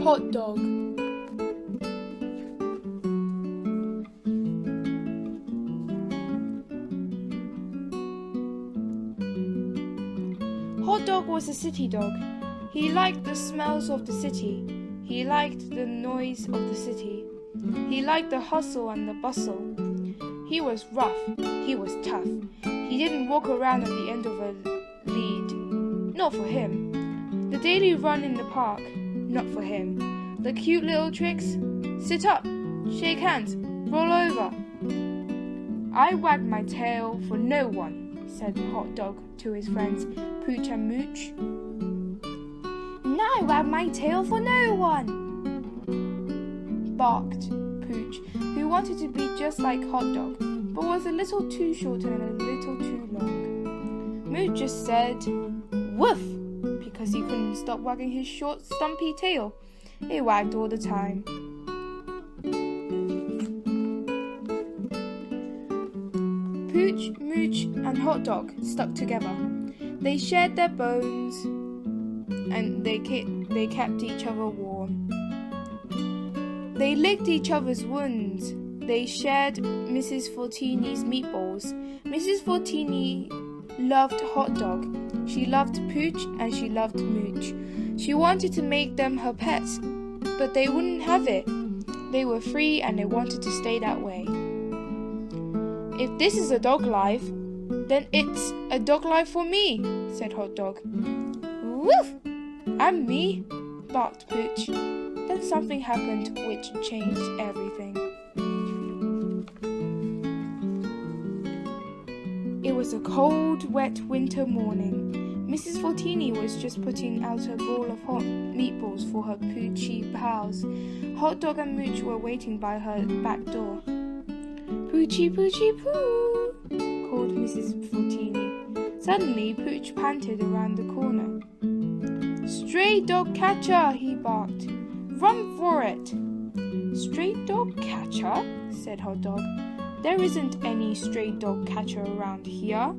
Hot dog. Hot dog was a city dog. He liked the smells of the city. He liked the noise of the city. He liked the hustle and the bustle. He was rough. He was tough. He didn't walk around at the end of a lead. Not for him. The daily run in the park. Not for him. The cute little tricks. Sit up. Shake hands. Roll over. I wag my tail for no one, said Hot Dog to his friends Pooch and Mooch. And I wag my tail for no one, barked Pooch, who wanted to be just like Hot Dog, but was a little too short and a little too long. Mooch just said, woof, because he couldn't stop wagging his short, stumpy tail. It wagged all the time. Pooch, Mooch, and Hot Dog stuck together. They shared their bones, and they kept each other warm. They licked each other's wounds. They shared Mrs. Fortini's meatballs. Mrs. Fortini loved Hot Dog. She loved Pooch and she loved Mooch. She wanted to make them her pets, but they wouldn't have it. They were free and they wanted to stay that way. If this is a dog life, then it's a dog life for me, said Hot Dog. Woof! And me, barked Pooch. Then something happened which changed everything. It was a cold, wet winter morning. Mrs. Fortini was just putting out a bowl of hot meatballs for her Poochy pals. Hot Dog and Mooch were waiting by her back door. Poochy, Poochy, Poo, called Mrs. Fortini. Suddenly, Pooch panted around the corner. Stray dog catcher, he barked. Run for it! Stray dog catcher? Said Hot Dog. There isn't any stray dog catcher around here.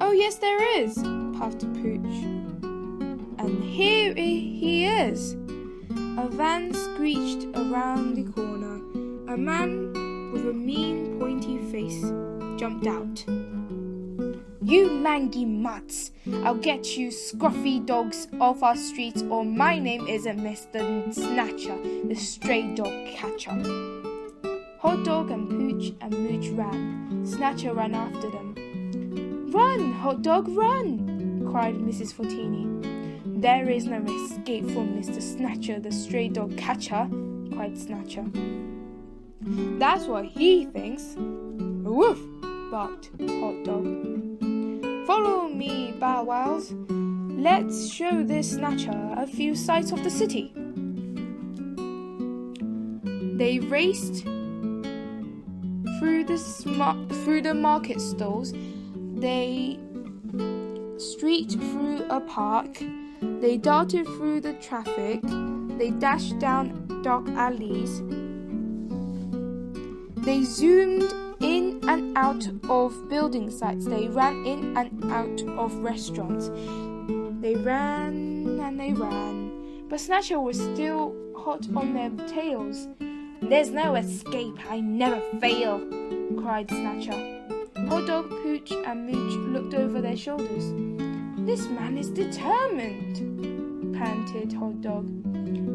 Oh, yes, there is, puffed Pooch. And here he is. A van screeched around the corner. A man with a mean, pointy face jumped out. You mangy mutts! I'll get you scruffy dogs off our streets, or my name isn't Mr. Snatcher, the stray dog catcher. Hot Dog and Pooch and Mooch ran. Snatcher ran after them. Run, Hot Dog, run! Cried Mrs. Fortini. There is no escape from Mr. Snatcher, the stray dog catcher, cried Snatcher. That's what he thinks. Woof! Barked Hot Dog. Follow me, Bow Wows. Let's show this Snatcher a few sights of the city. They raced through the market stalls. They streaked through a park. They darted through the traffic. They dashed down dark alleys. They zoomed in and out of building sites. They ran in and out of restaurants. They ran and they ran. But Snatcher was still hot on their tails. There's no escape, I never fail, cried Snatcher. Hot Dog, Pooch and Mooch looked over their shoulders. This man is determined, panted Hot Dog.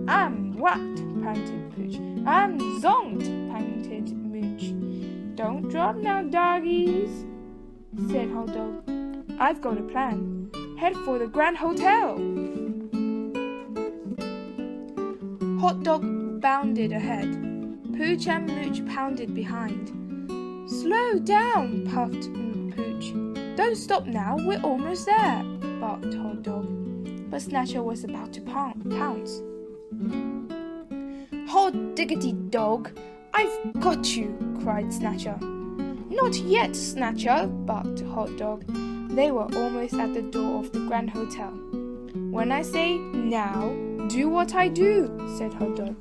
I'm whacked, panted Pooch. I'm zonked, panted Mooch. Don't drop now, doggies, said Hot Dog. I've got a plan. Head for the Grand Hotel. Hot Dog bounded ahead. Pooch and Mooch pounded behind. Slow down, puffed Pooch. Don't stop now, we're almost there, barked Hot Dog. But Snatcher was about to pounce. Hot diggity dog, I've got you, cried Snatcher. Not yet, Snatcher, barked Hot Dog. They were almost at the door of the Grand Hotel. When I say now, do what I do, said Hot Dog.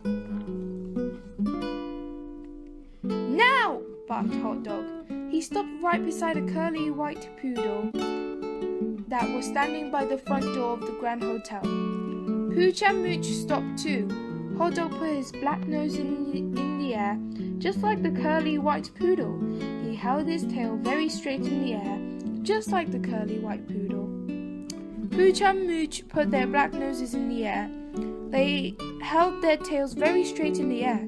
Now, barked Hot Dog. He stopped right beside a curly white poodle. that was standing by the front door of the Grand Hotel. Pooch and Mooch stopped too. Hot Dog put his black nose in the air, just like the curly white poodle. He held his tail very straight in the air, just like the curly white poodle. Pooch and Mooch put their black noses in the air. They held their tails very straight in the air.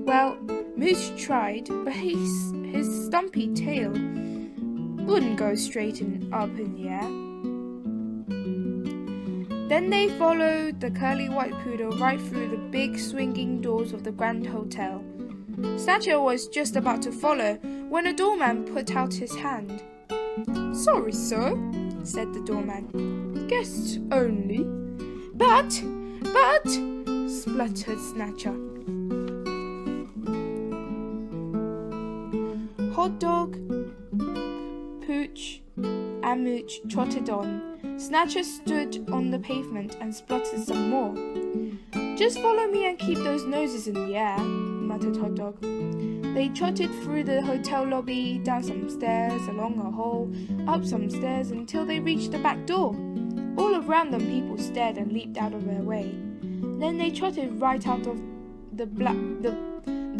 Well, Mooch tried, but his stumpy tail wouldn't go straight up in the air. Then they followed the curly white poodle right through the big swinging doors of the Grand Hotel. Snatcher was just about to follow when a doorman put out his hand. "Sorry, sir," said the doorman. "Guests only." But, spluttered Snatcher. Hot Dog, Pooch, and Mooch trotted on. Snatcher stood on the pavement and spluttered some more. "Just follow me and keep those noses in the air," muttered Hot Dog. They trotted through the hotel lobby, down some stairs, along a hall, up some stairs until they reached the back door. All around them people stared and leaped out of their way. Then they trotted right out of the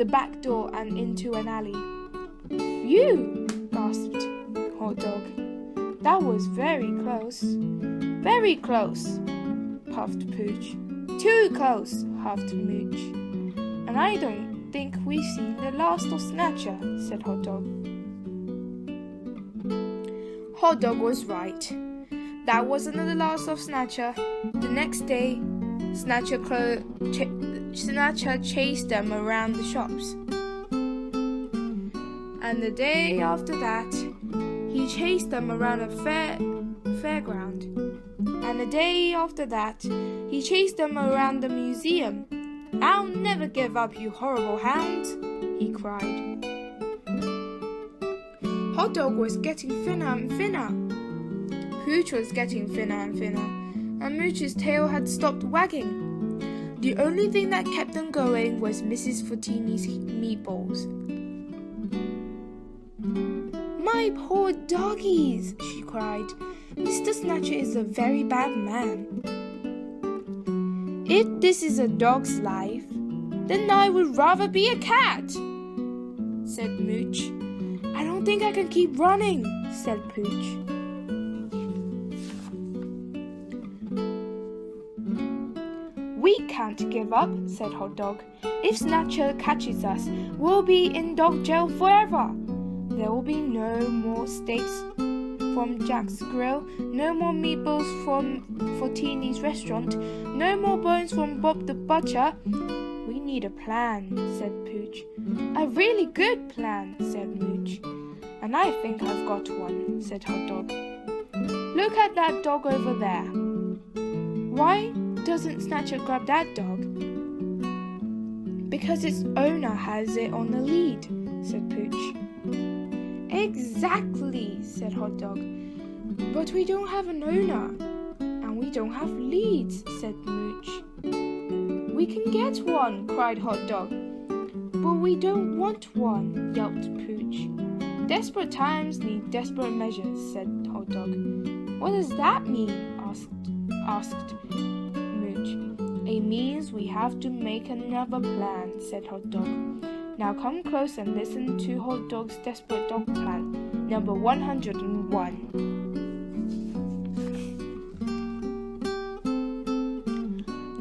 back door and into an alley. "Phew!" gasped Hot Dog. "That was very close." "Very close," puffed Pooch. "Too close," huffed Mooch. "And I don't think we've seen the last of Snatcher," said Hot Dog. Hot Dog was right. That wasn't the last of Snatcher. The next day, Snatcher chased them around the shops. And the day after that, he chased them around a fairground. And the day after that, he chased them around the museum. "I'll never give up, you horrible hounds," he cried. Hot Dog was getting thinner and thinner. Pooch was getting thinner and thinner, and Mooch's tail had stopped wagging. The only thing that kept them going was Mrs. Fortini's meatballs. "My poor doggies," she cried. "Mr. Snatcher is a very bad man. If this is a dog's life, then I would rather be a cat," said Mooch. "I don't think I can keep running," said Pooch. "We can't give up," said Hot Dog. "If Snatcher catches us, we'll be in dog jail forever. There will be no more steaks from Jack's Grill, no more meatballs from Fortini's restaurant, no more bones from Bob the Butcher. We need a plan," said Pooch. "A really good plan," said Mooch. "And I think I've got one," said Hot Dog. "Look at that dog over there. Why doesn't Snatcher grab that dog?" "Because its owner has it on the lead," said Pooch. "Exactly," said Hot Dog. "But we don't have an owner, and we don't have leads," said Mooch. "We can get one," cried Hot Dog. "But we don't want one," yelped Pooch. "Desperate times need desperate measures," said Hot Dog. "What does that mean?" asked Mooch. "It means we have to make another plan," said Hot Dog. "Now come close and listen to Hot Dog's desperate dog plan, number 101.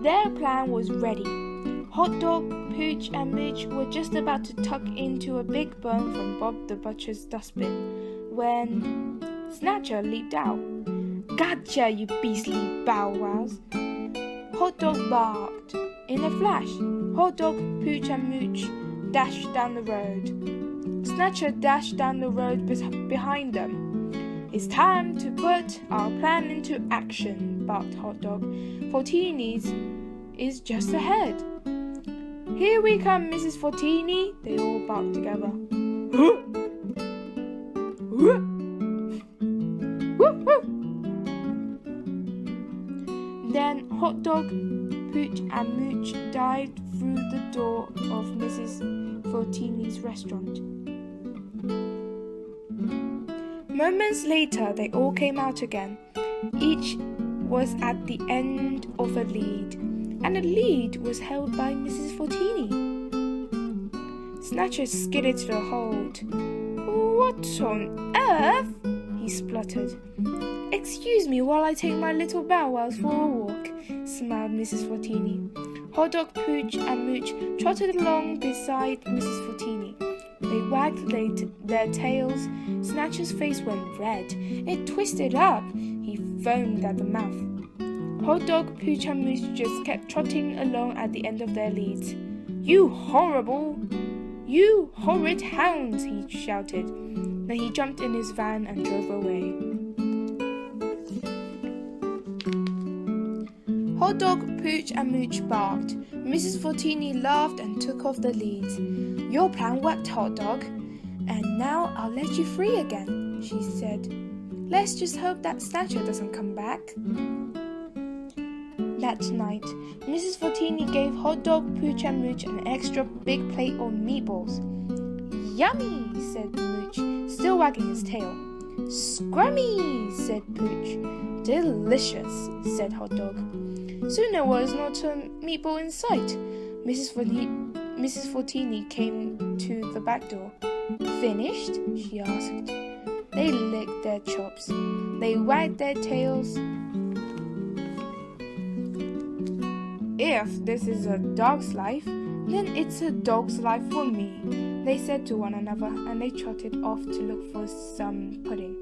Their plan was ready. Hot Dog, Pooch, and Mooch were just about to tuck into a big bone from Bob the Butcher's dustbin when Snatcher leaped out. "Gotcha, you beastly bow-wows!" Hot Dog barked. In a flash, Hot Dog, Pooch, and Mooch dashed down the road. Snatcher dashed down the road behind them. "It's time to put our plan into action," barked Hot Dog. "Fortini's is just ahead." "Here we come, Mrs. Fortini," they all barked together. Then Hot Dog, Pooch, and Mooch dived through the door of Mrs. Fortini's restaurant. Moments later, they all came out again. Each was at the end of a lead, and the lead was held by Mrs. Fortini. Snatcher skidded to the hold. "What on earth?" he spluttered. "Excuse me while I take my little bow wows for a walk," smiled Mrs. Fortini. Hotdog, Pooch, and Mooch trotted along beside Mrs. Fortini. They wagged their tails. Snatcher's face went red. It twisted up. He foamed at the mouth. Hotdog, Pooch, and Mooch just kept trotting along at the end of their leads. You horrid hounds!" he shouted. Then he jumped in his van and drove away. Hotdog, Pooch, and Mooch barked. Mrs. Fortini laughed and took off the leads. "Your plan worked, Hotdog, and now I'll let you free again," she said. "Let's just hope that Snatcher doesn't come back." That night, Mrs. Fortini gave Hotdog, Pooch, and Mooch an extra big plate of meatballs. "Yummy," said Mooch, still wagging his tail. "Scrummy," said Pooch. "Delicious," said Hotdog. Soon there was not a meatball in sight. Mrs. Fortini came to the back door. "Finished?" she asked. They licked their chops. They wagged their tails. "If this is a dog's life, then it's a dog's life for me," they said to one another, and they trotted off to look for some pudding.